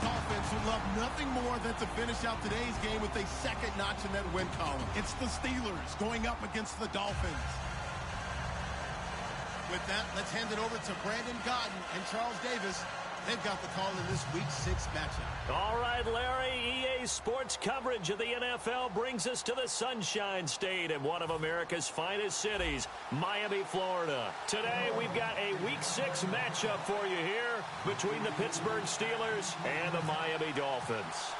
Dolphins would love nothing more than to finish out today's game with a second notch in that win column. It's the Steelers going up against the Dolphins. With that, let's hand it over to Brandon Godden and Charles Davis. They've got the call in this Week 6 matchup. All right, Larry, EA Sports coverage of the NFL brings us to the Sunshine State in one of America's finest cities, Miami, Florida. Today, we've got a Week 6 matchup for you here between the Pittsburgh Steelers and the Miami Dolphins.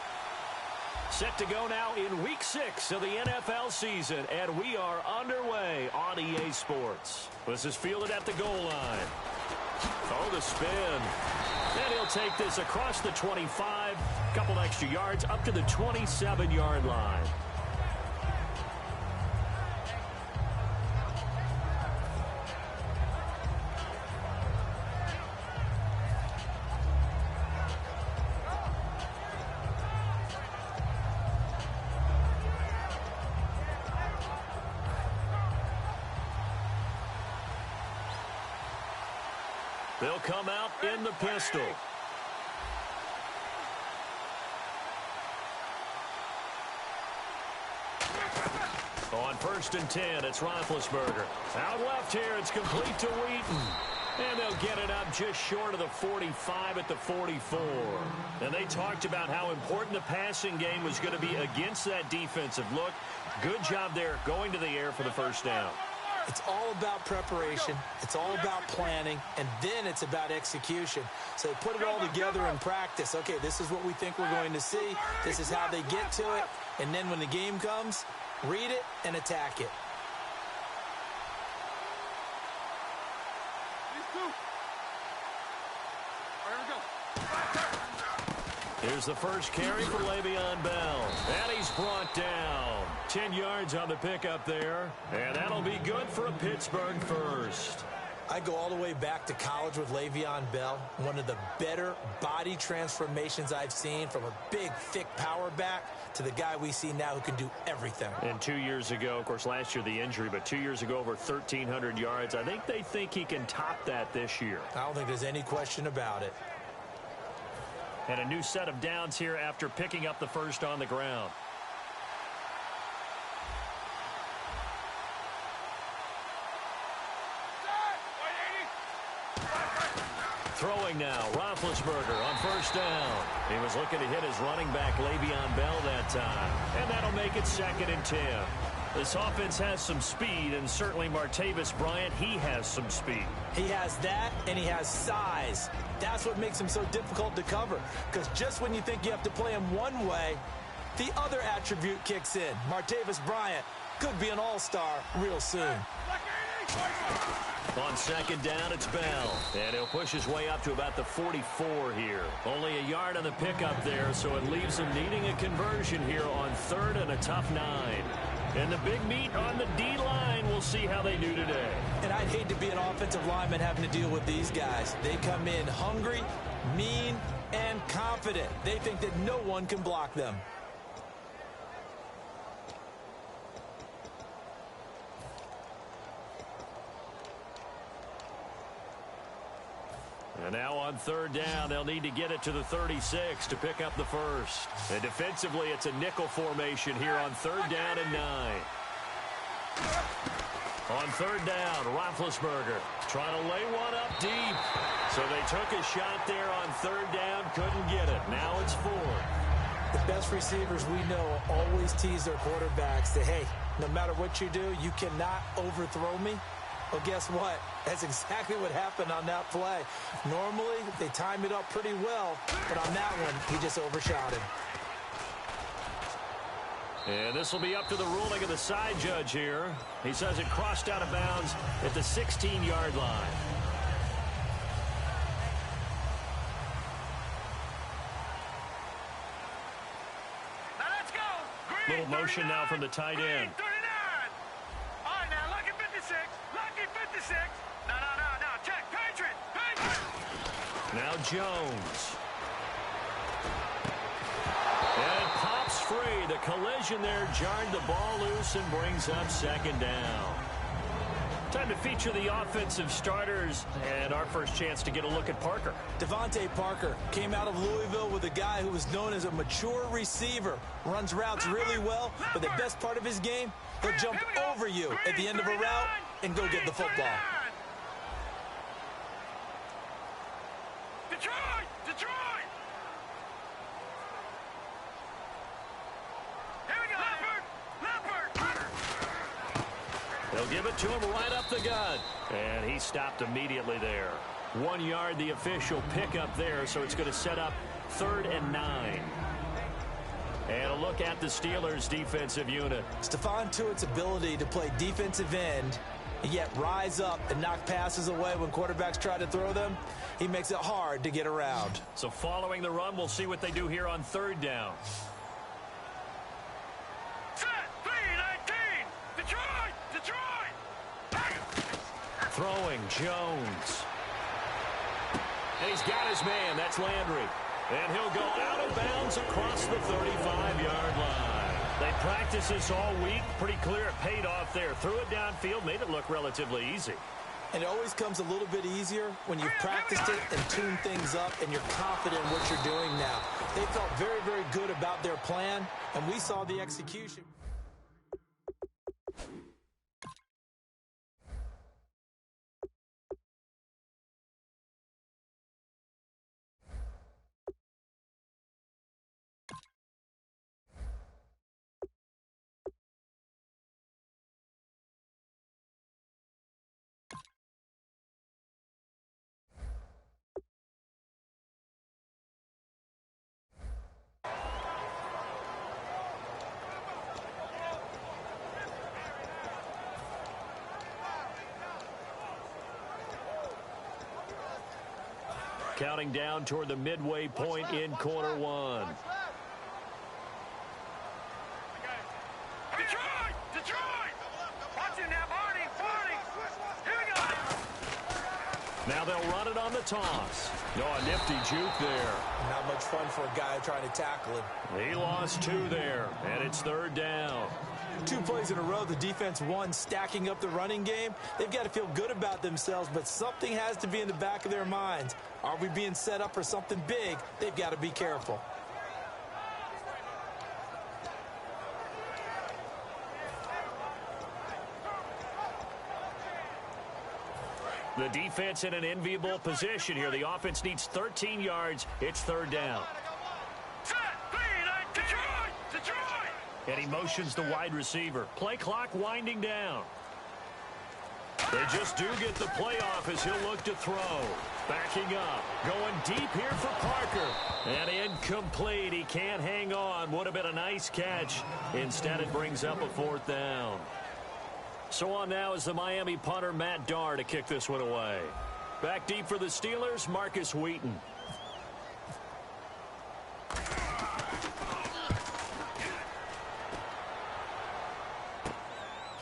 Set to go now in Week 6 of the NFL season, and we are underway on EA Sports. This is fielded at the goal line. Oh, the spin. And he'll take this across the 25, couple extra yards up to the 27-yard line. They'll come out in the pistol. On 1st and 10, it's Roethlisberger. Out left here, it's complete to Wheaton. And they'll get it up just short of the 45 at the 44. And they talked about how important the passing game was going to be against that defensive look. Good job there going to the air for the first down. It's all about preparation. It's all about planning. And then it's about execution. So they put it all together in practice. Okay, this is what we think we're going to see. This is how they get to it. And then when the game comes, read it and attack it. Here's the first carry for Le'Veon Bell. And he's brought down. 10 yards on the pickup there. And that'll be good for a Pittsburgh first. I go all the way back to college with Le'Veon Bell. One of the better body transformations I've seen, from a big, thick power back to the guy we see now who can do everything. And 2 years ago, of course, last year the injury, but 2 years ago over 1,300 yards. I think they think he can top that this year. I don't think there's any question about it. And a new set of downs here after picking up the first on the ground. Throwing now, Roethlisberger on 1st down. He was looking to hit his running back, Le'Veon Bell, that time. And that'll make it 2nd and 10. This offense has some speed, and certainly Martavis Bryant, he has some speed. He has that, and he has size. That's what makes him so difficult to cover, because just when you think you have to play him one way, the other attribute kicks in. Martavis Bryant could be an all-star real soon. On 2nd down, it's Bell. And he'll push his way up to about the 44 here. Only a yard on the pickup there, so it leaves him needing a conversion here on 3rd and a tough 9. And the big meat on the D-line, we'll see how they do today. And I'd hate to be an offensive lineman having to deal with these guys. They come in hungry, mean, and confident. They think that no one can block them. And now on 3rd down, they'll need to get it to the 36 to pick up the first. And defensively, it's a nickel formation here on 3rd down and 9. On 3rd down, Roethlisberger trying to lay one up deep. So they took a shot there on 3rd down, couldn't get it. Now it's 4th. The best receivers we know always tease their quarterbacks that, hey, no matter what you do, you cannot overthrow me. Well, guess what? That's exactly what happened on that play. Normally, they time it up pretty well, but on that one, he just overshot him. And this will be up to the ruling of the side judge here. He says it crossed out of bounds at the 16-yard line. Now let's go. Green, Little motion 39, now from the tight end. 39. All right, now lucky 56. Lucky 56. No. Check. Patriot. Now Jones. And it pops free. The collision there jarred the ball loose and brings up 2nd down. Time to feature the offensive starters and our first chance to get a look at Parker. Devontae Parker came out of Louisville with a guy who was known as a mature receiver. Runs routes really well, but the best part of his game, he'll jump over you at the end of a route and go get the football. Detroit! Here we go! Leopard! They'll give it to him right up the gut. And he stopped immediately there. 1 yard, the official pickup there, so it's going to set up 3rd and 9. And a look at the Steelers' defensive unit. Stephon Tuitt's ability to play defensive end and yet rise up and knock passes away when quarterbacks try to throw them, he makes it hard to get around. So following the run, we'll see what they do here on 3rd down. Set! 3-19! Detroit! Throwing Jones. And he's got his man. That's Landry. And he'll go out of bounds across the 35-yard line. They practiced this all week. Pretty clear it paid off there. Threw it downfield, made it look relatively easy. And it always comes a little bit easier when you've practiced it and tuned things up and you're confident in what you're doing now. They felt very, very good about their plan, and we saw the execution. Counting down toward the midway point in quarter one. Detroit! Watch him now, Barney! Here we go! Now they'll run it on the toss. Oh, a nifty juke there. Not much fun for a guy trying to tackle him. He lost 2 there, and it's 3rd down. 2 plays in a row, the defense won, stacking up the running game. They've got to feel good about themselves, but something has to be in the back of their minds. Are we being set up for something big? They've got to be careful. The defense in an enviable position here. The offense needs 13 yards. It's 3rd down. Set! 3-19! Detroit! And he motions the wide receiver. Play clock winding down. They just do get the playoff as he'll look to throw. Backing up. Going deep here for Parker. And incomplete. He can't hang on. Would have been a nice catch. Instead, it brings up a 4th down. So on now is the Miami punter, Matt Darr, to kick this one away. Back deep for the Steelers, Marcus Wheaton.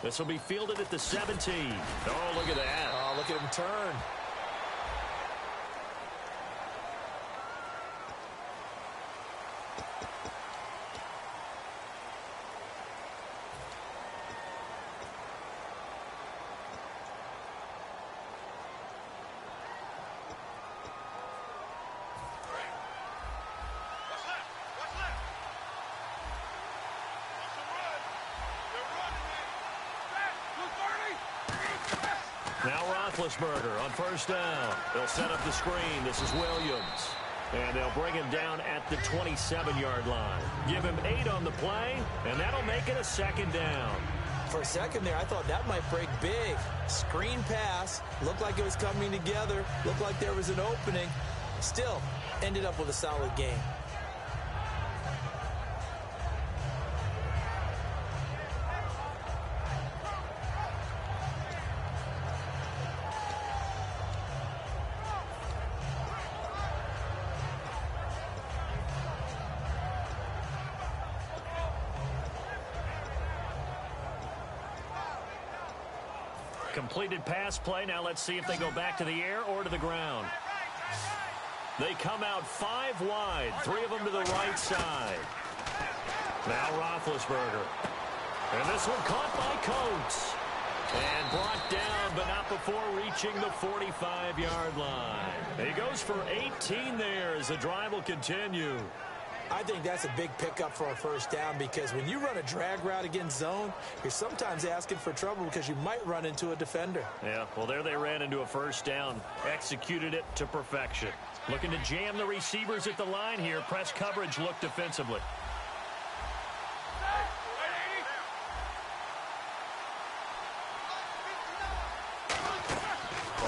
This will be fielded at the 17. Oh, look at that. Oh, look at him turn. Now Roethlisberger on 1st down. They'll set up the screen. This is Williams. And they'll bring him down at the 27-yard line. Give him 8 on the play, and that'll make it a 2nd down. For a second there, I thought that might break big. Screen pass. Looked like it was coming together. Looked like there was an opening. Still, ended up with a solid game. Completed pass play. Now let's see if they go back to the air or to the ground. They come out 5 wide. 3 of them to the right side. Now Roethlisberger. And this one caught by Coates. And brought down, but not before reaching the 45-yard line. He goes for 18 there as the drive will continue. I think that's a big pickup for a first down because when you run a drag route against zone, you're sometimes asking for trouble because you might run into a defender. Yeah, well, there they ran into a first down. Executed it to perfection. Looking to jam the receivers at the line here. Press coverage look defensively.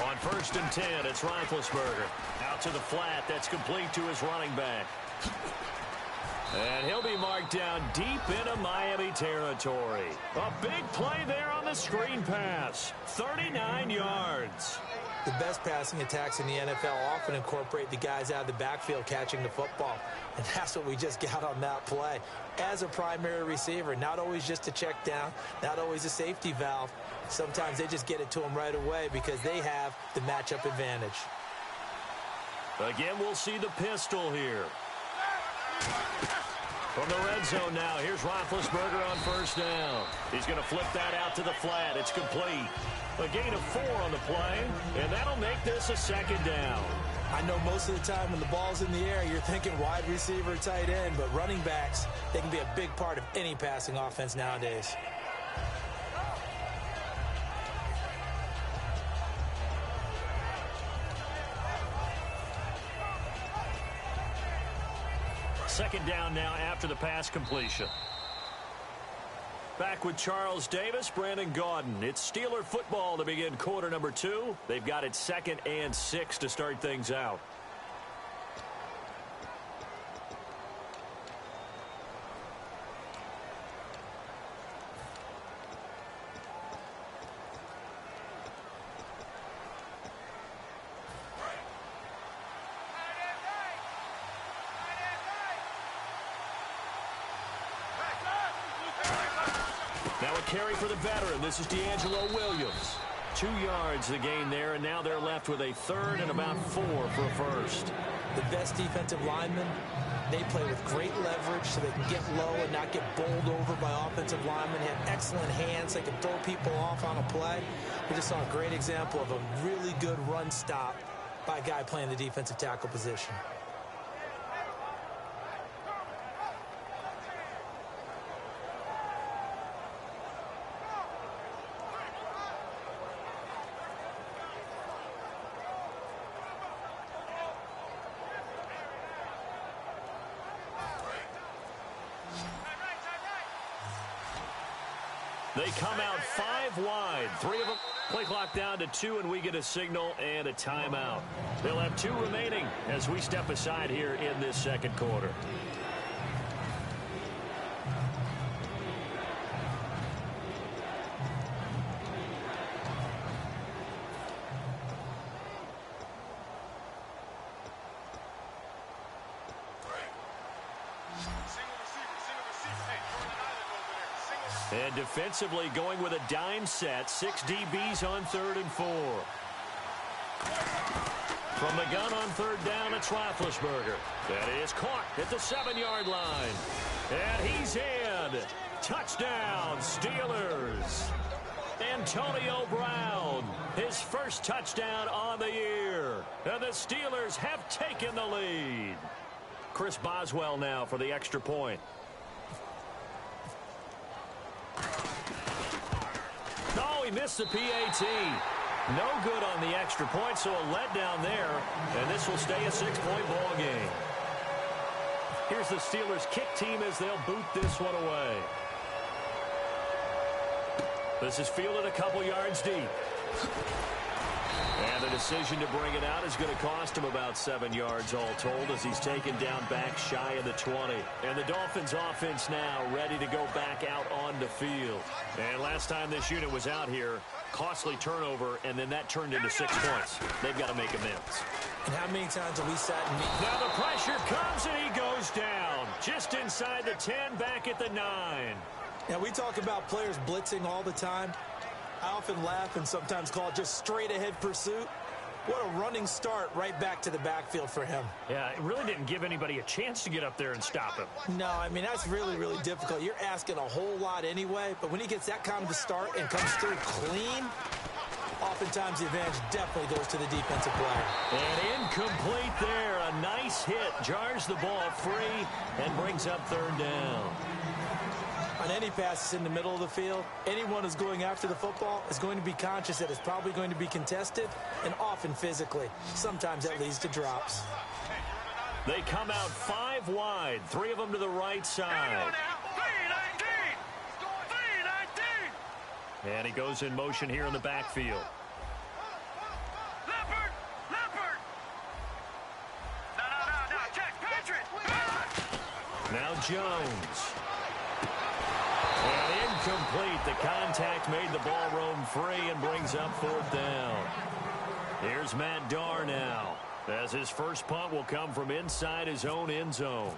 On 1st and 10, it's Roethlisberger. Out to the flat. That's complete to his running back. And he'll be marked down deep into Miami territory. A big play there on the screen pass. 39 yards. The best passing attacks in the NFL often incorporate the guys out of the backfield catching the football. And that's what we just got on that play. As a primary receiver, not always just a check down, not always a safety valve. Sometimes they just get it to them right away because they have the matchup advantage. Again, we'll see the pistol here. From the red zone now, here's Roethlisberger on 1st down. He's going to flip that out to the flat. It's complete. A gain of 4 on the play, and that'll make this a 2nd down. I know most of the time when the ball's in the air, you're thinking wide receiver, tight end, but running backs, they can be a big part of any passing offense nowadays. Second down now after the pass completion. Back with Charles Davis, Brandon Gaudin. It's Steeler football to begin quarter number 2. They've got it 2nd and 6 to start things out. Now a carry for the veteran. This is D'Angelo Williams. 2 yards the gain there, and now they're left with a 3rd and about 4 for a first. The best defensive linemen, they play with great leverage so they can get low and not get bowled over by offensive linemen. They have excellent hands. They can throw people off on a play. We just saw a great example of a really good run stop by a guy playing the defensive tackle position. They come out 5 wide. 3 of them. Play clock down to 2, and we get a signal and a timeout. They'll have 2 remaining as we step aside here in this second quarter. And defensively going with a dime set. 6 DBs on 3rd and 4. From the gun on 3rd down, it's Roethlisberger. That is caught at the 7-yard line. And he's in. Touchdown, Steelers. Antonio Brown, his first touchdown on the year. And the Steelers have taken the lead. Chris Boswell now for the extra point. No, he missed the PAT. No good on the extra point, so a letdown there. And this will stay a 6-point ball game. Here's the Steelers kick team as they'll boot this one away. This is fielded a couple yards deep. And the decision to bring it out is going to cost him about 7 yards all told as he's taken down back shy of the 20. And the Dolphins offense now ready to go back out on the field. And last time this unit was out here, costly turnover, and then that turned into 6 points. They've got to make amends. And how many times have we sat and now the pressure comes and he goes down. Just inside the 10, back at the 9. Now, we talk about players blitzing all the time. I often laugh and sometimes call it just straight-ahead pursuit. What a running start right back to the backfield for him. Yeah, it really didn't give anybody a chance to get up there and stop him. No, I mean, that's really, really difficult. You're asking a whole lot anyway, but when he gets that kind of a start and comes through clean, oftentimes the advantage definitely goes to the defensive player. And incomplete there. A nice hit. Jars the ball free and brings up third down. On any passes in the middle of the field, anyone who's going after the football is going to be conscious that it's probably going to be contested and often physically. Sometimes that leads to drops. They come out 5 wide, 3 of them to the right side. And he goes in motion here in the backfield. Leopard! No, check, Patriot! Now Jones. And incomplete. The contact made the ball roam free and brings up fourth down. Here's Matt Darr now, as his first punt will come from inside his own end zone.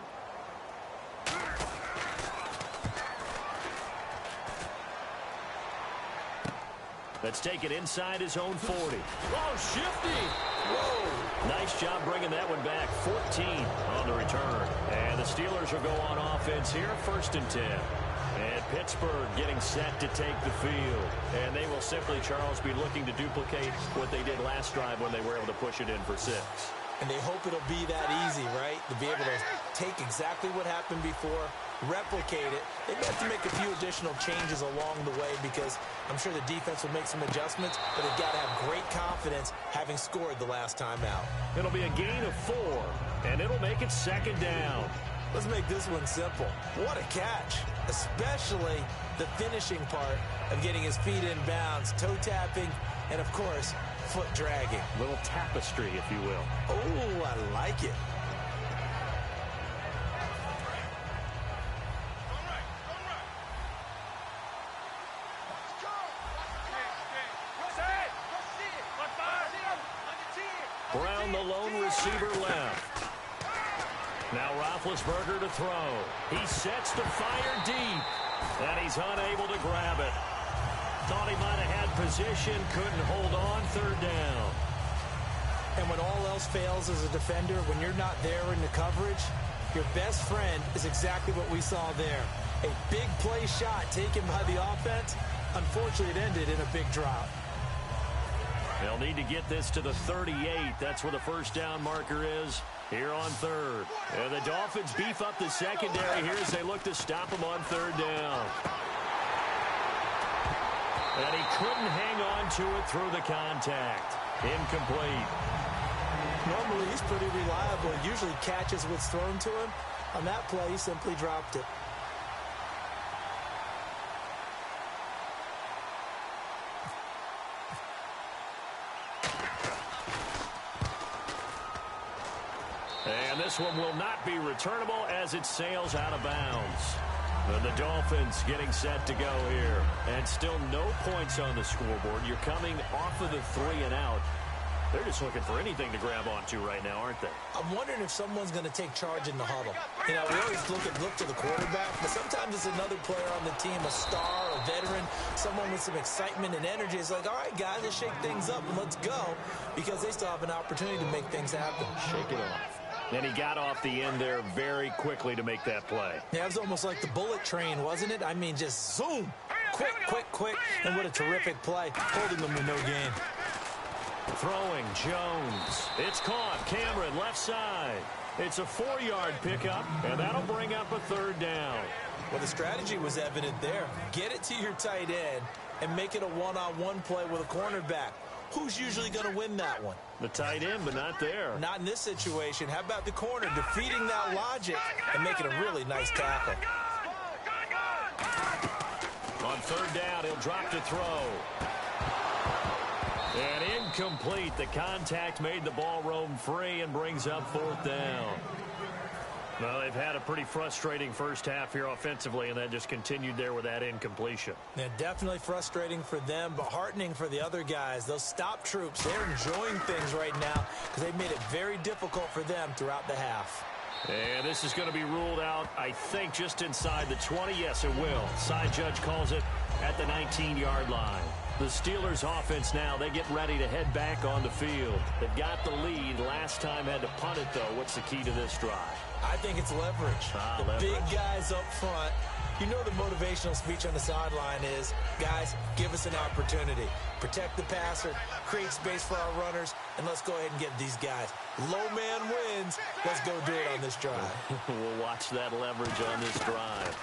Let's take it inside his own 40. Oh, shifty. Whoa. Nice job bringing that one back. 14 on the return. And the Steelers will go on offense here, 1st and 10. And Pittsburgh getting set to take the field. And they will simply, Charles, be looking to duplicate what they did last drive when they were able to push it in for 6. And they hope it'll be that easy, right? To be able to take exactly what happened before, replicate it. They may have to make a few additional changes along the way because I'm sure the defense will make some adjustments, but they've got to have great confidence having scored the last time out. It'll be a gain of 4, and it'll make it 2nd down. Let's make this one simple. What a catch, especially the finishing part of getting his feet in bounds, toe tapping, and of course, foot dragging. Little tapestry, if you will. Oh, I like it. Brown, the lone receiver, left. Now Roethlisberger to throw. He sets to fire deep, and he's unable to grab it. Thought he might have had position, couldn't hold on, 3rd down. And when all else fails as a defender, when you're not there in the coverage, your best friend is exactly what we saw there. A big play shot taken by the offense. Unfortunately, it ended in a big drop. They'll need to get this to the 38. That's where the 1st down marker is here on 3rd. And the Dolphins beef up the secondary here as they look to stop him on 3rd down. And he couldn't hang on to it through the contact. Incomplete. Normally, he's pretty reliable. He usually catches what's thrown to him. On that play, he simply dropped it. And this one will not be returnable as it sails out of bounds. And the Dolphins getting set to go here. And still no points on the scoreboard. You're coming off of the 3 and out. They're just looking for anything to grab onto right now, aren't they? I'm wondering if someone's going to take charge in the huddle. You know, we always look to the quarterback, but sometimes it's another player on the team, a star, a veteran, someone with some excitement and energy. It's like, all right, guys, let's shake things up and let's go, because they still have an opportunity to make things happen. Shake it off. And he got off the end there very quickly to make that play. Yeah, it was almost like the bullet train, wasn't it? I mean, just zoom. Quick. And what a terrific play, holding them with no gain. Throwing, Jones. It's caught. Cameron, left side. It's a 4-yard pickup, and that'll bring up a 3rd down. Well, the strategy was evident there. Get it to your tight end and make it a one-on-one play with a cornerback. Who's usually going to win that one? The tight end, but not there. Not in this situation. How about the corner defeating that logic and making a really nice tackle? On 3rd down, he'll drop to throw. And incomplete. The contact made the ball roam free and brings up 4th down. Well, they've had a pretty frustrating first half here offensively, and then just continued there with that incompletion. Yeah, definitely frustrating for them, but heartening for the other guys. Those stop troops, they're enjoying things right now because they've made it very difficult for them throughout the half. And this is going to be ruled out, I think, just inside the 20. Yes, it will. Side judge calls it at the 19-yard line. The Steelers offense now, they get ready to head back on the field. They've got the lead. Last time had to punt it, though. What's the key to this drive? I think it's leverage. The big guys up front. You know the motivational speech on the sideline is, guys, give us an opportunity. Protect the passer, create space for our runners, and let's go ahead and get these guys. Low man wins. Let's go do it on this drive. We'll watch that leverage on this drive.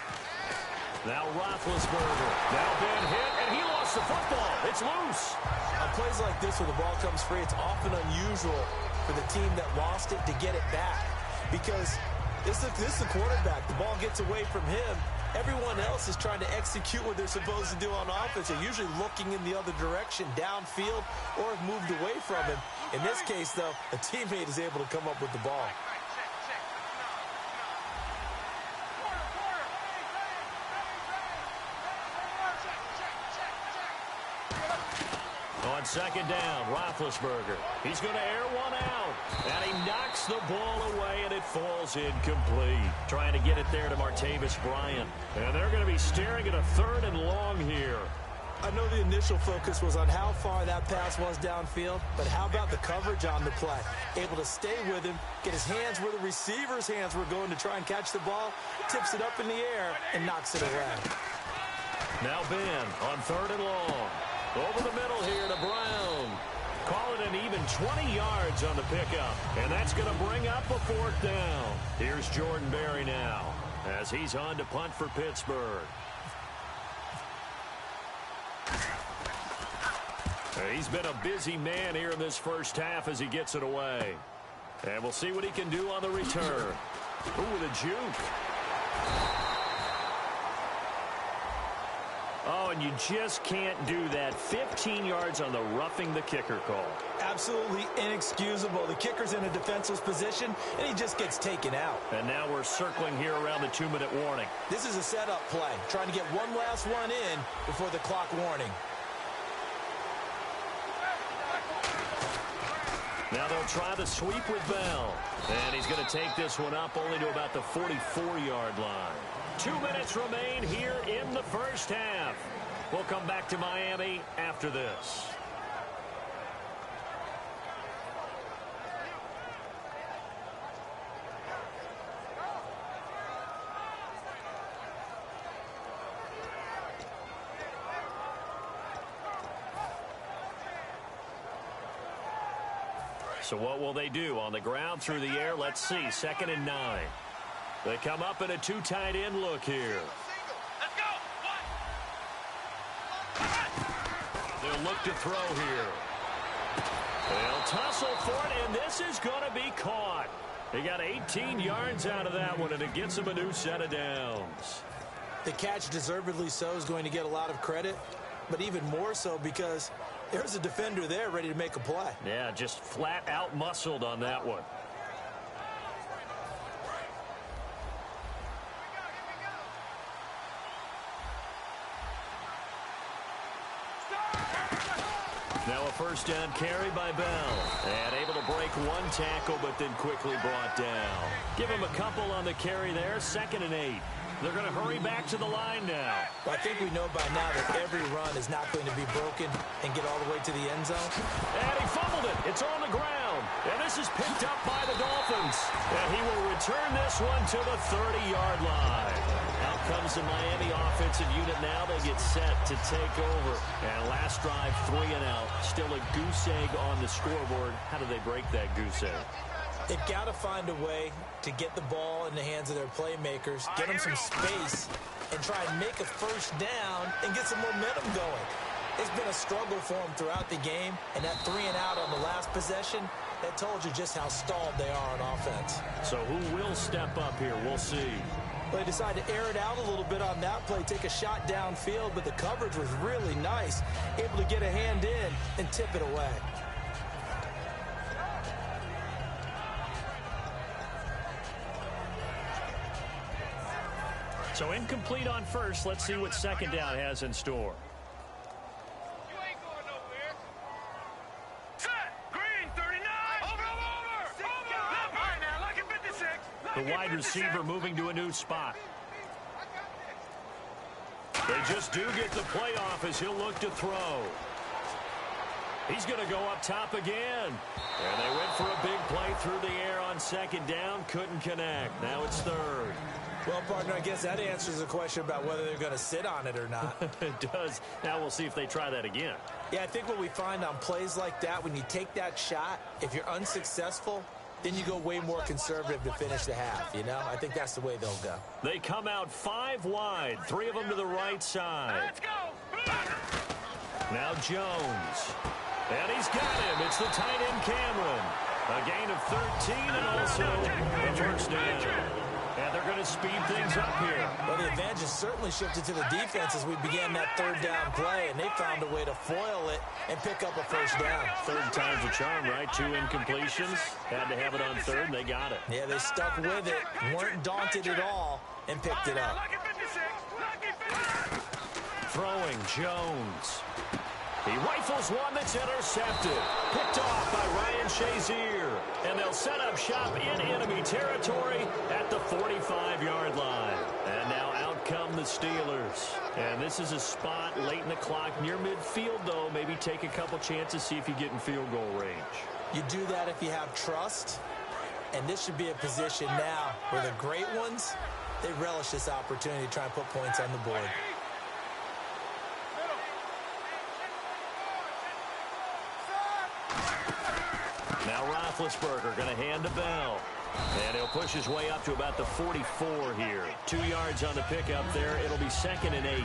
Now Roethlisberger. Now Ben hit, and he lost the football. It's loose. On plays like this where the ball comes free, it's often unusual for the team that lost it to get it back. Because this is the quarterback. The ball gets away from him. Everyone else is trying to execute what they're supposed to do on offense. They're usually looking in the other direction, downfield, or have moved away from him. In this case, though, a teammate is able to come up with the ball. On second down, Roethlisberger. He's going to air one out. And he knocks the ball away, and it falls incomplete. Trying to get it there to Martavis Bryant. And they're going to be staring at a 3rd and long here. I know the initial focus was on how far that pass was downfield, but how about the coverage on the play? Able to stay with him, get his hands where the receiver's hands were going to try and catch the ball, tips it up in the air, and knocks it away. Now Ben on 3rd and long. Over the middle here to Brown. Call it an even 20 yards on the pickup. And that's going to bring up a 4th down. Here's Jordan Berry now as he's on to punt for Pittsburgh. He's been a busy man here in this first half as he gets it away. And we'll see what he can do on the return. Ooh, with a juke. Oh, and you just can't do that. 15 yards on the roughing the kicker call. Absolutely inexcusable. The kicker's in a defenseless position, and he just gets taken out. And now we're circling here around the 2-minute warning. This is a setup play, trying to get one last one in before the clock warning. Now they'll try the sweep with Bell. And he's going to take this one up only to about the 44-yard line. 2 minutes remain here in the first half. We'll come back to Miami after this. So what will they do? On the ground, through the air, let's see. 2nd and 9. They come up in a 2 tight end look here. Let's go. They'll look to throw here. They'll tussle for it, and this is going to be caught. They got 18 yards out of that one, and it gets them a new set of downs. The catch, deservedly so, is going to get a lot of credit, but even more so because there's a defender there ready to make a play. Yeah, just flat out muscled on that one. Now a 1st down carry by Bell. And able to break one tackle, but then quickly brought down. Give him a couple on the carry there. 2nd and 8. They're going to hurry back to the line now. Well, I think we know by now that every run is not going to be broken and get all the way to the end zone. And he fumbled it. It's on the ground. And this is picked up by the Dolphins. And he will return this one to the 30-yard line. Out comes the Miami offensive unit now. They get set to take over. And last drive, 3 and out. Still a goose egg on the scoreboard. How do they break that goose egg? They've got to find a way to get the ball in the hands of their playmakers, get them some space, and try and make a 1st down and get some momentum going. It's been a struggle for them throughout the game, and that 3 and out on the last possession, that told you just how stalled they are on offense. So who will step up here? We'll see. Well, they decided to air it out a little bit on that play, take a shot downfield, but the coverage was really nice, able to get a hand in and tip it away. So incomplete on 1st. Let's see what 2nd down has in store. You ain't going nowhere. Set. Green, 39. Over. Left. All right, now, lucky 56. The wide receiver moving to a new spot. They just do get the playoff as he'll look to throw. He's going to go up top again. And they went for a big play through the air on second down. Couldn't connect. Now it's third. Well, partner, I guess that answers the question about whether they're going to sit on it or not. It does. Now we'll see if they try that again. Yeah, I think what we find on plays like that, when you take that shot, if you're unsuccessful, then you go way more conservative to finish the half, you know? I think that's the way they'll go. They come out 5 wide, 3 of them to the right side. Let's go. Now Jones. And he's got him. It's the tight end Cameron. A gain of 13 and also a first down. And they're going to speed things up here. Well, the advantage has certainly shifted to the defense as we began that third down play, and they found a way to foil it and pick up a first down. Third time's a charm, right? 2 incompletions. Had to have it on third, and they got it. Yeah, they stuck with it, weren't daunted at all, and picked it up. Lucky 56. Lucky 56. Throwing Jones. He rifles one that's intercepted. Picked off by Ryan Shazier. And they'll set up shop in enemy territory at the 45-yard line. And now out come the Steelers. And this is a spot late in the clock near midfield, though. Maybe take a couple chances, see if you get in field goal range. You do that if you have trust. And this should be a position now where the great ones, they relish this opportunity to try and put points on the board. Now Roethlisberger going to hand to Bell. And he'll push his way up to about the 44 here. 2 yards on the pickup there. It'll be 2nd and 8.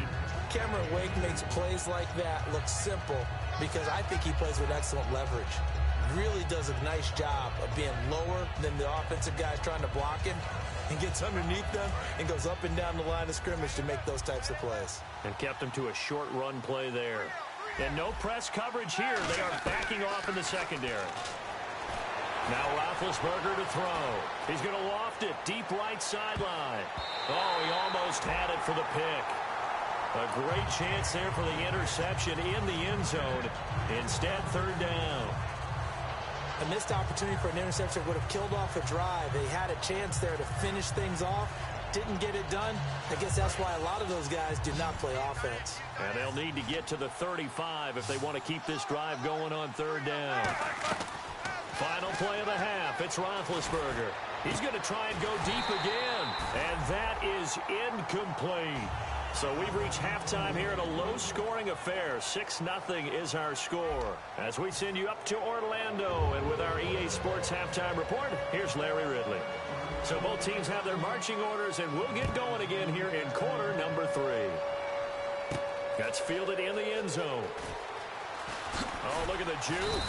Cameron Wake makes plays like that look simple because I think he plays with excellent leverage. Really does a nice job of being lower than the offensive guys trying to block him and gets underneath them and goes up and down the line of scrimmage to make those types of plays. And kept him to a short run play there. And no press coverage here. They are backing off in the secondary. Now Roethlisberger to throw. He's going to loft it deep right sideline. Oh, he almost had it for the pick. A great chance there for the interception in the end zone. Instead, third down. A missed opportunity for an interception would have killed off a drive. They had a chance there to finish things off. Didn't get it done. I guess that's why a lot of those guys do not play offense. And they'll need to get to the 35 if they want to keep this drive going on third down. Final play of the half. It's Roethlisberger. He's going to try and go deep again. And that is incomplete. So we've reached halftime here at a low-scoring affair. 6-0 is our score. As we send you up to Orlando, and with our EA Sports Halftime Report, here's Larry Ridley. So both teams have their marching orders, and we'll get going again here in quarter number 3. That's fielded in the end zone. Oh, look at the juke.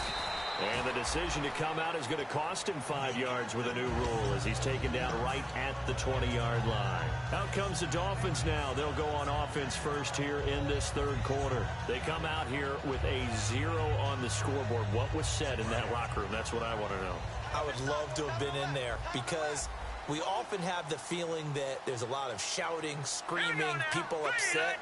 And the decision to come out is going to cost him 5 yards with a new rule as he's taken down right at the 20-yard line. Out comes the Dolphins now. They'll go on offense first here in this third quarter. They come out here with a 0 on the scoreboard. What was said in that locker room? That's what I want to know. I would love to have been in there because we often have the feeling that there's a lot of shouting, screaming, people upset.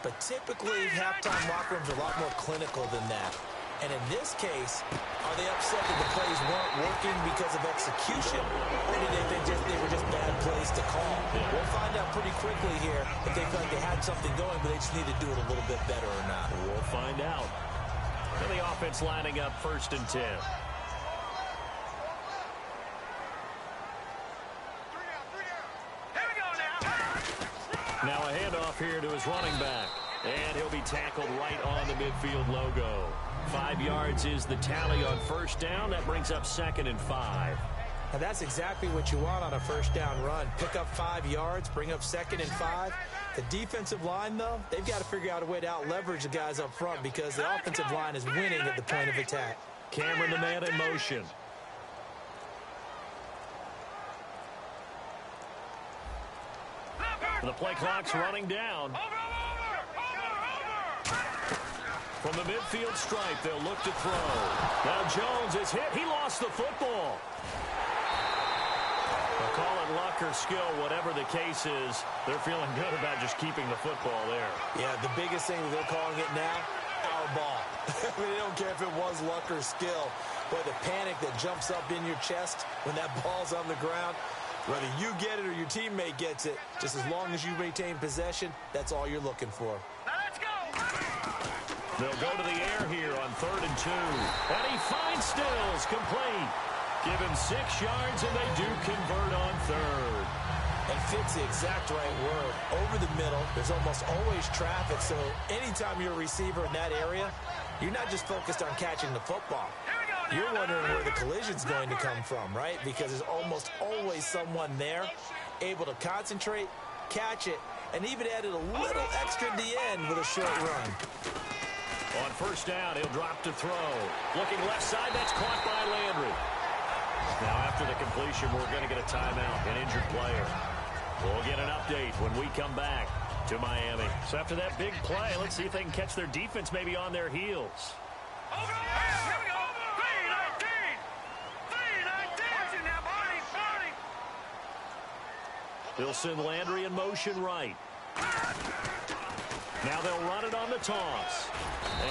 But typically, halftime locker rooms are a lot more clinical than that. And in this case, are they upset that the plays weren't working because of execution, or did they think they were just bad plays to call? We'll find out pretty quickly here if they feel like they had something going, but they just need to do it a little bit better or not. We'll find out. And the offense lining up 1st and 10. Now a handoff here to his running back. And he'll be tackled right on the midfield logo. 5 yards is the tally on first down. That brings up 2nd and 5. Now that's exactly what you want on a first down run. Pick up 5 yards, bring up 2nd and 5. The defensive line, though, they've got to figure out a way to out-leverage the guys up front because the offensive line is winning at the point of attack. Cameron, the man in motion. The play clock's running down. From the midfield stripe, they'll look to throw. Now Jones is hit. He lost the football. They'll call it luck or skill, whatever the case is. They're feeling good about just keeping the football there. Yeah, the biggest thing that they're calling it now, our ball. I mean, they don't care if it was luck or skill. But the panic that jumps up in your chest when that ball's on the ground, Whether you get it or your teammate gets it, just as long as you retain possession, that's all you're looking for. Now let's go. They'll go to the air here on 3rd and 2. And he finds Stills, complete. Give him 6 yards, and they do convert on 3rd. And fits the exact right word. Over the middle, there's almost always traffic, so anytime you're a receiver in that area, you're not just focused on catching the football. You're wondering where the collision's going to come from, right? Because there's almost always someone there able to concentrate, catch it, and even added a little extra at the end with a short run. On 1st down, he'll drop to throw. Looking left side, that's caught by Landry. Now after the completion, we're going to get a timeout, an injured player. We'll get an update when we come back to Miami. So after that big play, let's see if they can catch their defense maybe on their heels. Over there. Here we go. 3-19. 3-19. Watching now, Barney. They'll send Landry in motion right. Now they'll run it on the toss.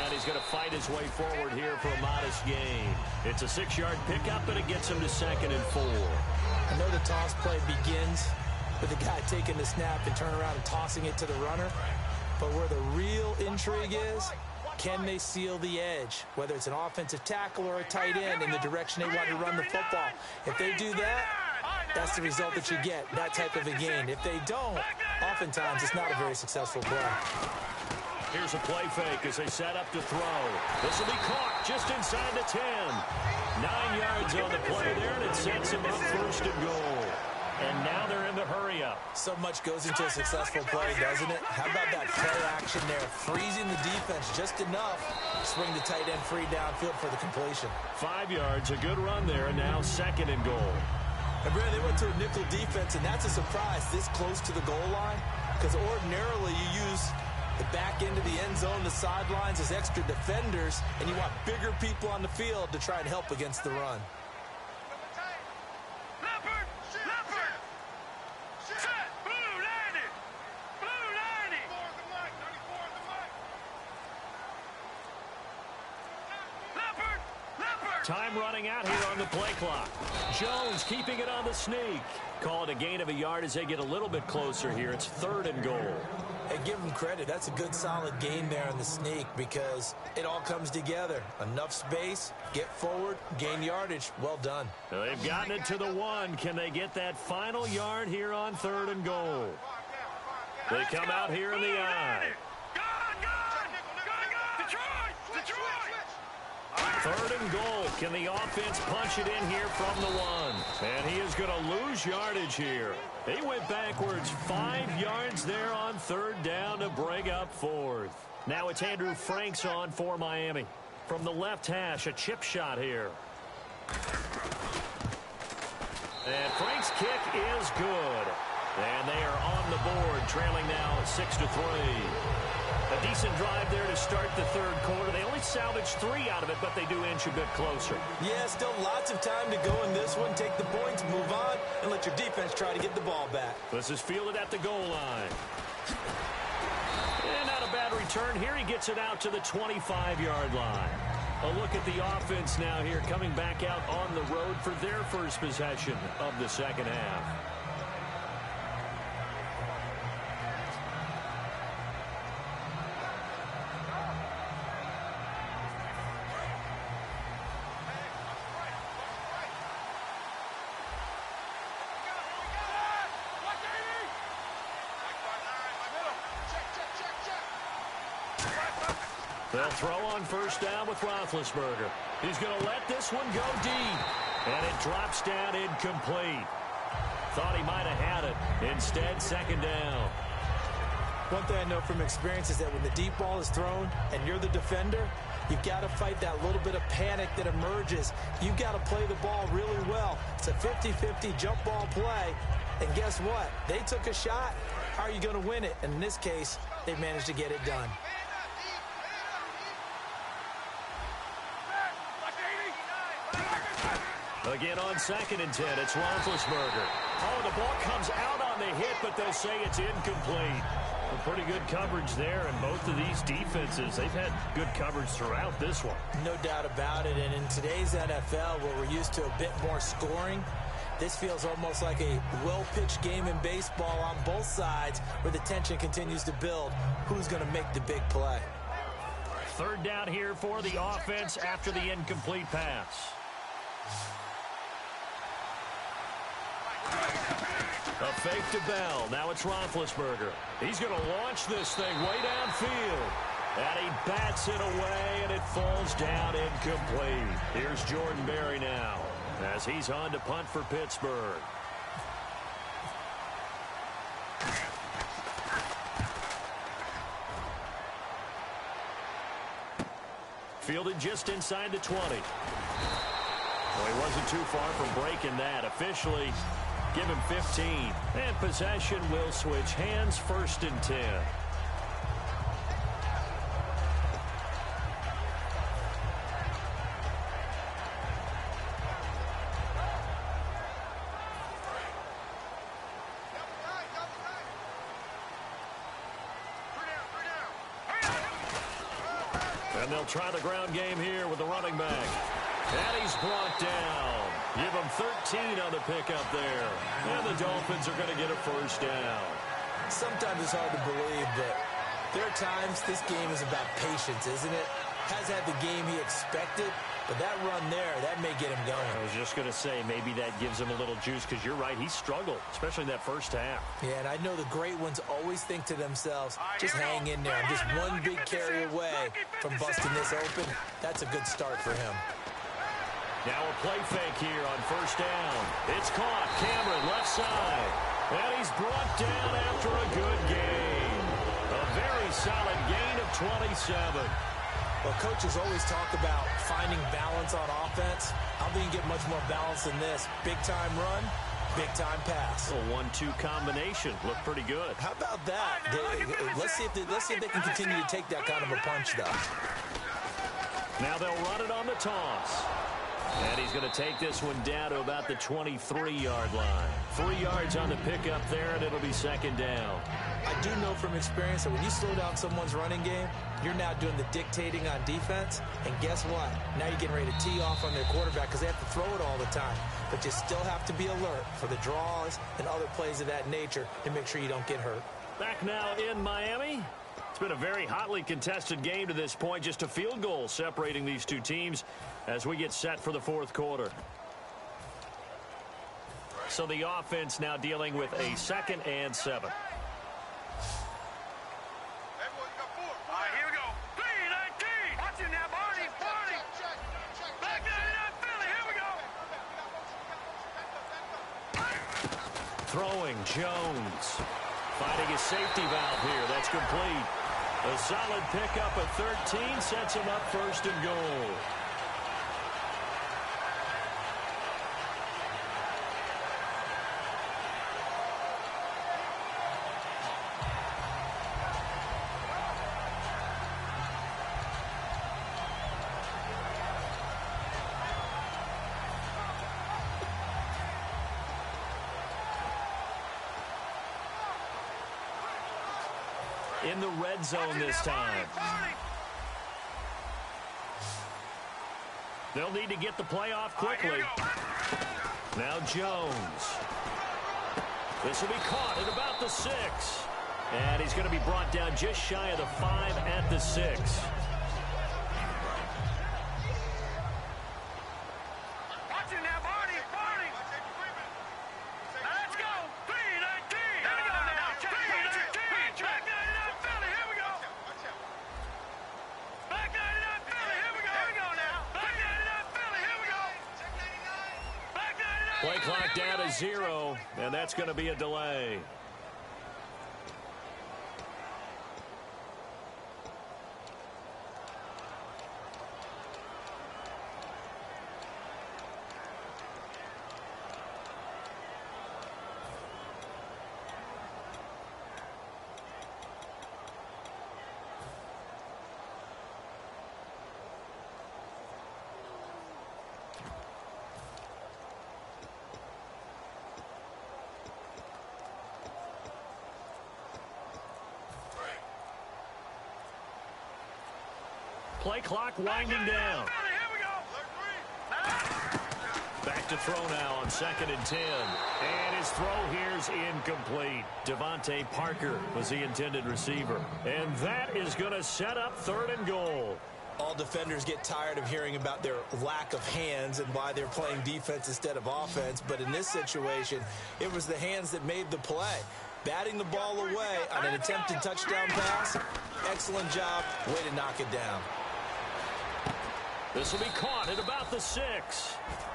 And he's going to fight his way forward here for a modest gain. It's a 6-yard pickup, and it gets him to 2nd and 4. I know the toss play begins with the guy taking the snap and turn around and tossing it to the runner. But where the real intrigue is, can they seal the edge? Whether it's an offensive tackle or a tight end in the direction they want to run the football. If they do that, that's the result that you get, that type of a gain. If they don't, oftentimes it's not a very successful play. Here's a play fake as they set up to throw. This will be caught just inside the 10. 9 yards on the play there, and it sets him up 1st and goal. And now they're in the hurry-up. So much goes into a successful play, doesn't it? How about that play action there? Freezing the defense just enough. Swing the tight end free downfield for the completion. 5 yards, a good run there, and now 2nd and goal. And Brad, they went to a nickel defense, and that's a surprise this close to the goal line. Because ordinarily you use the back end of the end zone, the sidelines as extra defenders, and you want bigger people on the field to try and help against the run. Time running out here on the play clock. Jones keeping it on the sneak. Call it a gain of a yard as they get a little bit closer here. It's 3rd and goal. Hey, give them credit. That's a good, solid gain there on the sneak because it all comes together. Enough space, get forward, gain yardage. Well done. Now they've gotten it to the 1. Can they get that final yard here on 3rd and goal? They come out here in the eye. 3rd and goal. Can the offense punch it in here from the 1? And he is going to lose yardage here. They went backwards 5 yards there on 3rd down to bring up 4th. Now it's Andrew Franks on for Miami. From the left hash, a chip shot here. And Franks' kick is good. And they are on the board, trailing now 6-3. A decent drive there to start the 3rd quarter. They only salvaged 3 out of it, but they do inch a bit closer. Yeah, still lots of time to go in this one. Take the points, move on, and let your defense try to get the ball back. This is fielded at the goal line. And not a bad return here. He gets it out to the 25-yard line. A look at the offense now here, coming back out on the road for their first possession of the 2nd half. They'll throw on 1st down with Roethlisberger. He's going to let this one go deep. And it drops down incomplete. Thought he might have had it. Instead, 2nd down. One thing I know from experience is that when the deep ball is thrown and you're the defender, you've got to fight that little bit of panic that emerges. You've got to play the ball really well. It's a 50-50 jump ball play. And guess what? They took a shot. How are you going to win it? And in this case, they managed to get it done. Again on 2nd and 10, it's Roethlisberger. Oh, the ball comes out on the hit, but they'll say it's incomplete. Well, pretty good coverage there, and both of these defenses, they've had good coverage throughout this one. No doubt about it, and in today's NFL, where we're used to a bit more scoring, This feels almost like a well-pitched game in baseball on both sides where the tension continues to build. Who's going to make the big play? Third down here for the offense after the incomplete pass. A fake to Bell. Now it's Roethlisberger. He's going to launch this thing way downfield. And he bats it away, and it falls down incomplete. Here's Jordan Berry now as he's on to punt for Pittsburgh. Fielded just inside the 20. Well, he wasn't too far from breaking that. Officially, give him 15. And possession will switch hands, 1st and 10. And they'll try the ground game here with the running back. And he's brought down. Give him 13 on the pickup there. And the Dolphins are going to get a 1st down. Sometimes it's hard to believe, but there are times this game is about patience, isn't it? Has had the game he expected, but that run there, that may get him going. I was just going to say, maybe that gives him a little juice, because you're right, he struggled, especially in that first half. Yeah, and I know the great ones always think to themselves, just hang in there. I'm just one big carry away from busting this open. That's a good start for him. Now a play fake here on 1st down. It's caught. Cameron, left side. And he's brought down after a good gain. A very solid gain of 27. Well, coaches always talk about finding balance on offense. I don't think you get much more balance than this. Big-time run, big-time pass. A 1-2 combination. Looked pretty good. How about that? Let's see if they can continue to take that kind of a punch, though. Now they'll run it on the toss. And he's going to take this one down to about the 23-yard line. 3 yards on the pickup there, and it'll be 2nd down. I do know from experience that when you slow down someone's running game, you're now doing the dictating on defense. And guess what? Now you're getting ready to tee off on their quarterback because they have to throw it all the time. But you still have to be alert for the draws and other plays of that nature to make sure you don't get hurt. Back now in Miami. It's been a very hotly contested game to this point. Just a field goal separating these two teams as we get set for the 4th quarter. So the offense now dealing with a 2nd and 7. Throwing, Jones. Finding his safety valve here. That's complete. A solid pickup at 13 sets him up 1st and goal. In the red zone this time. They'll need to get the play off quickly. Now Jones. This will be caught at about the 6. And he's going to be brought down just shy of the 5 at the 6. Play clock down to 0, and that's going to be a delay. Play clock winding down. Back to throw now on 2nd and 10. And his throw here's incomplete. Devontae Parker was the intended receiver. And that is going to set up 3rd and goal. All defenders get tired of hearing about their lack of hands and why they're playing defense instead of offense. But in this situation, it was the hands that made the play. Batting the ball away on an attempted touchdown pass. Excellent job. Way to knock it down. This will be caught at about the 6.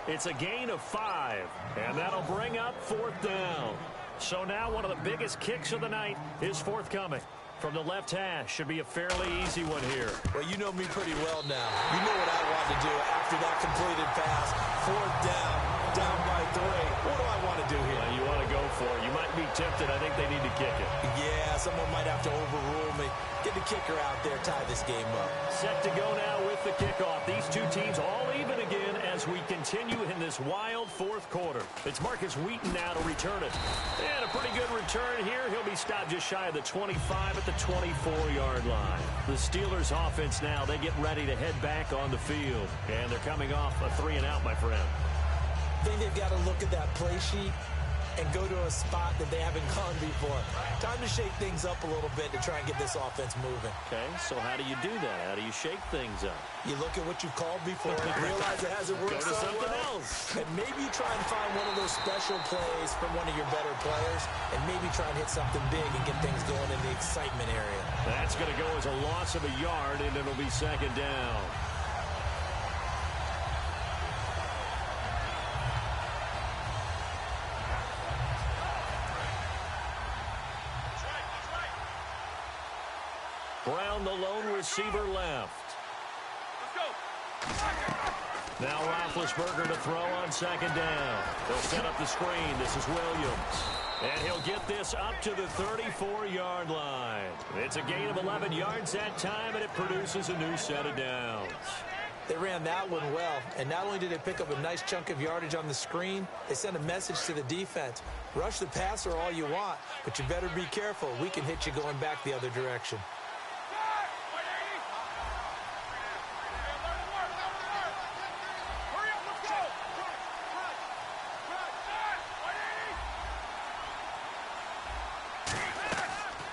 It's a gain of 5. And that'll bring up 4th down. So now one of the biggest kicks of the night is forthcoming. From the left hash, should be a fairly easy one here. Well, you know me pretty well now. You know what I want to do after that completed pass. 4th down by 3. What do I want to do here? You want to go for it. You might be tempted. I think they need to kick it. Yeah, someone might have to overrule me. Get the kicker out there, tie this game up. Set to go now with the kickoff. These two teams all even again as we continue in this wild 4th quarter. It's Marcus Wheaton now to return it. And a pretty good return here. He'll be stopped just shy of the 25 at the 24-yard line. The Steelers offense now, they get ready to head back on the field. And they're coming off a 3-and-out, my friend. I think they've got to look at that play sheet and go to a spot that they haven't gone before. Time to shake things up a little bit to try and get this offense moving. Okay, so how do you do that? How do you shake things up? You look at what you've called before and realize it hasn't worked Go to so something well. else. And maybe try and find one of those special plays from one of your better players and maybe try and hit something big and get things going in the excitement area. That's going to go as a loss of a yard, and it'll be 2nd down. Brown, the lone receiver, left. Let's go. Now Roethlisberger to throw on 2nd down. They'll set up the screen. This is Williams. And he'll get this up to the 34-yard line. It's a gain of 11 yards that time, and it produces a new set of downs. They ran that one well, and not only did they pick up a nice chunk of yardage on the screen, they sent a message to the defense. Rush the passer all you want, but you better be careful. We can hit you going back the other direction.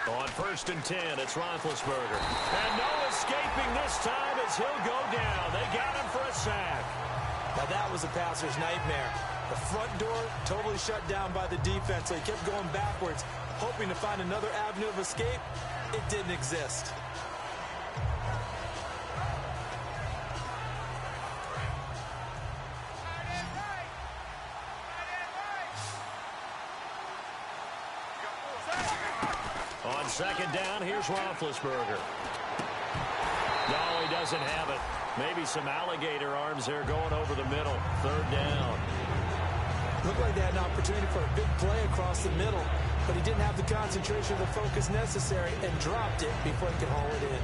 On 1st and 10, it's Roethlisberger. And no escaping this time as he'll go down. They got him for a sack. Now that was a passer's nightmare. The front door totally shut down by the defense, so he kept going backwards, hoping to find another avenue of escape. It didn't exist. On 2nd down, here's Roethlisberger. No, he doesn't have it. Maybe some alligator arms there going over the middle. 3rd down. Looked like they had an opportunity for a big play across the middle, but he didn't have the concentration or the focus necessary and dropped it before he could haul it in.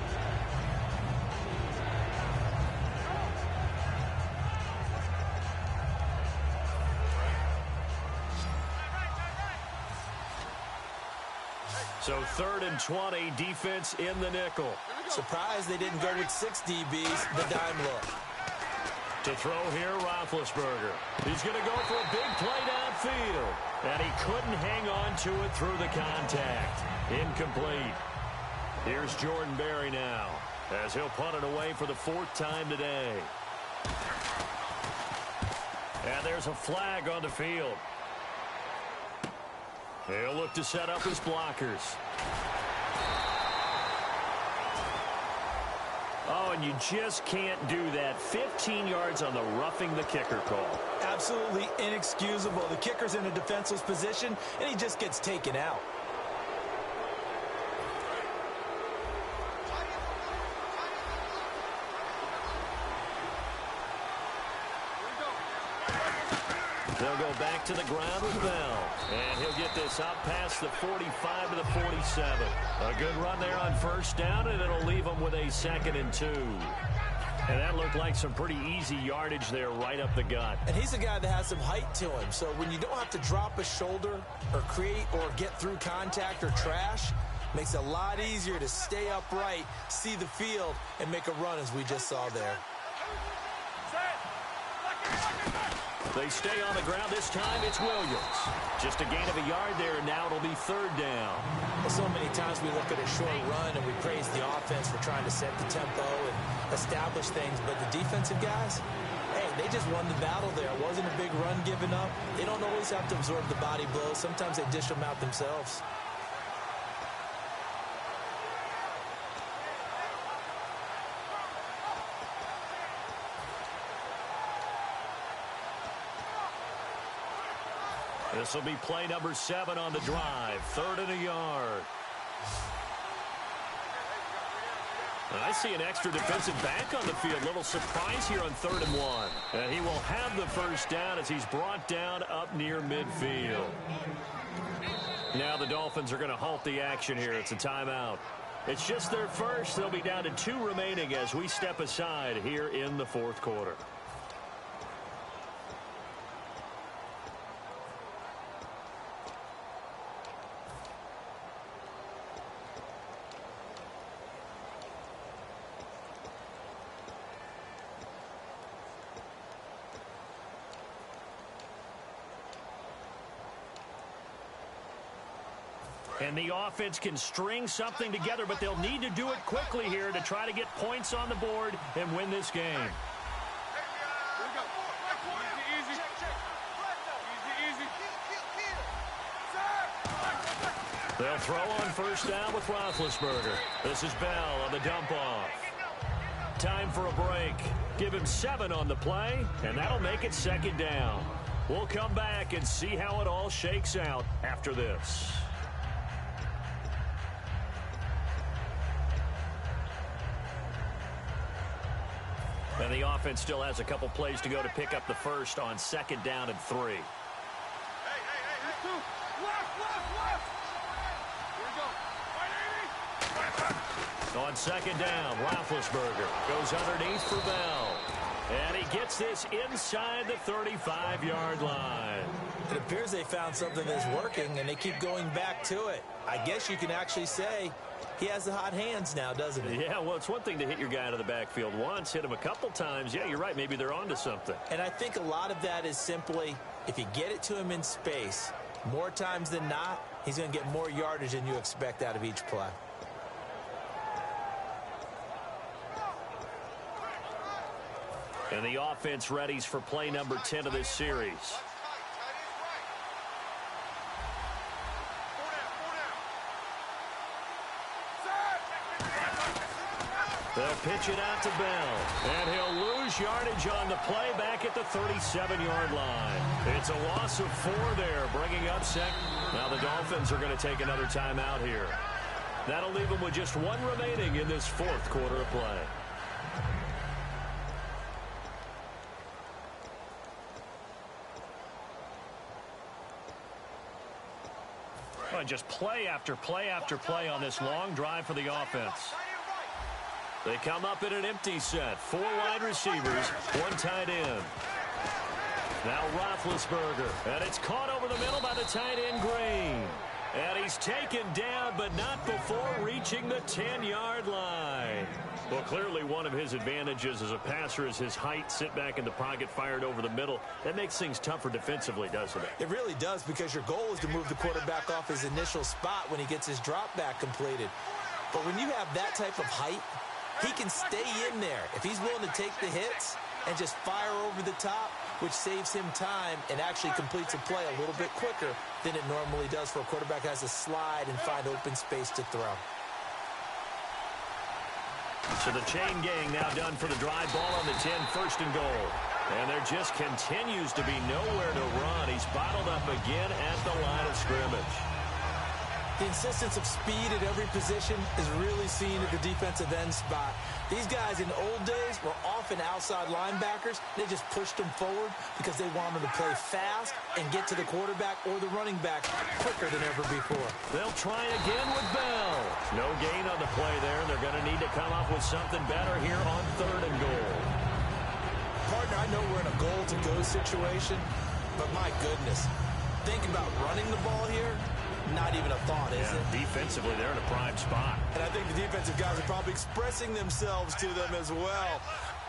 So 3rd and 20, defense in the nickel. Surprised they didn't go with 6 DBs, the dime look. To throw here, Roethlisberger. He's going to go for a big play downfield. And he couldn't hang on to it through the contact. Incomplete. Here's Jordan Berry now, as he'll punt it away for the 4th time today. And there's a flag on the field. He'll look to set up his blockers. Oh, and you just can't do that. 15 yards on the roughing the kicker call. Absolutely inexcusable. The kicker's in a defenseless position, and he just gets taken out. They'll go back to the ground with Bell. And he'll get this out past the 45 to the 47. A good run there on 1st down, and it'll leave them with a 2nd and 2. And that looked like some pretty easy yardage there right up the gut. And he's a guy that has some height to him. So when you don't have to drop a shoulder or create or get through contact or trash, makes it a lot easier to stay upright, see the field, and make a run as we just saw there. They stay on the ground. This time it's Williams. Just a gain of a yard there, and now it'll be third down. Well, so many times we look at a short run and we praise the offense for trying to set the tempo and establish things, but the defensive guys, hey, they just won the battle there. It wasn't a big run given up. They don't always have to absorb the body blows. Sometimes they dish them out themselves. This will be play number 7 on the drive. 3rd and a yard. I see an extra defensive back on the field. Little surprise here on 3rd and 1. And he will have the first down as he's brought down up near midfield. Now the Dolphins are going to halt the action here. It's a timeout. It's just their first. They'll be down to 2 remaining as we step aside here in the 4th quarter. And the offense can string something together, but they'll need to do it quickly here to try to get points on the board and win this game. They'll throw on first down with Roethlisberger. This is Bell on the dump off. Time for a break. Give him 7 on the play, and that'll make it 2nd down. We'll come back and see how it all shakes out after this. And the offense still has a couple plays to go to pick up the first on 2nd down and 3. Hey. Left. Here we go. On 2nd down, Roethlisberger goes underneath for Bell. And he gets this inside the 35-yard line. It appears they found something that's working, and they keep going back to it. I guess you can actually say he has the hot hands now, doesn't he? Yeah, well, it's one thing to hit your guy out of the backfield once, hit him a couple times. Yeah, you're right. Maybe they're onto something. And I think a lot of that is simply if you get it to him in space, more times than not, he's going to get more yardage than you expect out of each play. And the offense readies for play number 10 of this series. They'll pitch it out to Bell, and he'll lose yardage on the play back at the 37-yard line. It's a loss of 4 there, bringing up second. Now the Dolphins are going to take another timeout here. That'll leave them with just 1 remaining in this 4th quarter of play. Well, just play after play after play on this long drive for the offense. They come up in an empty set. 4 wide receivers, 1 tight end. Now Roethlisberger, and it's caught over the middle by the tight end Green. And he's taken down, but not before reaching the 10-yard line. Well, clearly one of his advantages as a passer is his height. Sit back in the pocket, fired over the middle. That makes things tougher defensively, doesn't it? It really does, because your goal is to move the quarterback off his initial spot when he gets his drop back completed. But when you have that type of height, he can stay in there if he's willing to take the hits and just fire over the top, which saves him time and actually completes a play a little bit quicker than it normally does for a quarterback who has to slide and find open space to throw. So the chain gang now done for the drive. Ball on the 10, 1st and goal. And there just continues to be nowhere to run. He's bottled up again at the line of scrimmage. The insistence of speed at every position is really seen at the defensive end spot. These guys in the old days were often outside linebackers. They just pushed them forward because they wanted to play fast and get to the quarterback or the running back quicker than ever before. They'll try again with Bell. No gain on the play there. They're going to need to come up with something better here on 3rd and goal. Partner, I know we're in a goal-to-go situation, but my goodness, think about running the ball here. Not even a thought, is it? Defensively, they're in a prime spot. And I think the defensive guys are probably expressing themselves to them as well.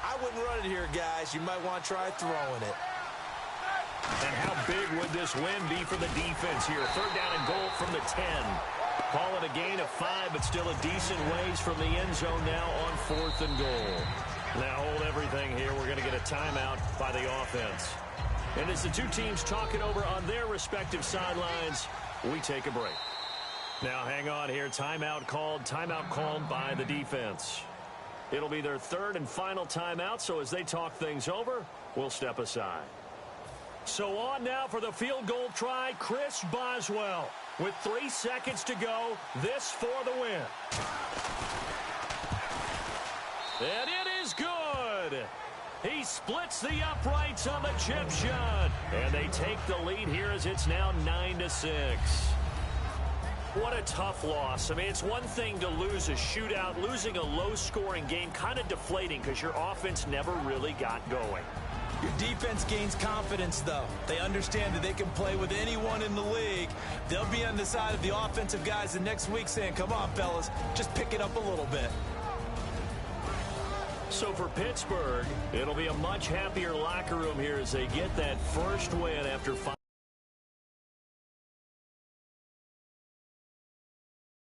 I wouldn't run it here, guys. You might want to try throwing it. And how big would this win be for the defense here? Third down and goal from the 10. Call it a gain of 5, but still a decent ways from the end zone now on 4th and goal. Now hold everything here. We're going to get a timeout by the offense. And as the two teams talk it over on their respective sidelines, we take a break. Now hang on here. Timeout called by the defense. It'll be their third and final timeout, so as they talk things over, we'll step aside. So on now for the field goal try, Chris Boswell. With 3 seconds to go, this for the win. And it is good. He splits the uprights on the chip shot. And they take the lead here as it's now 9-6. What a tough loss. I mean, it's one thing to lose a shootout. Losing a low-scoring game, kind of deflating because your offense never really got going. Your defense gains confidence, though. They understand that they can play with anyone in the league. They'll be on the side of the offensive guys the next week saying, come on, fellas, just pick it up a little bit. So for Pittsburgh, it'll be a much happier locker room here as they get that first win after 5.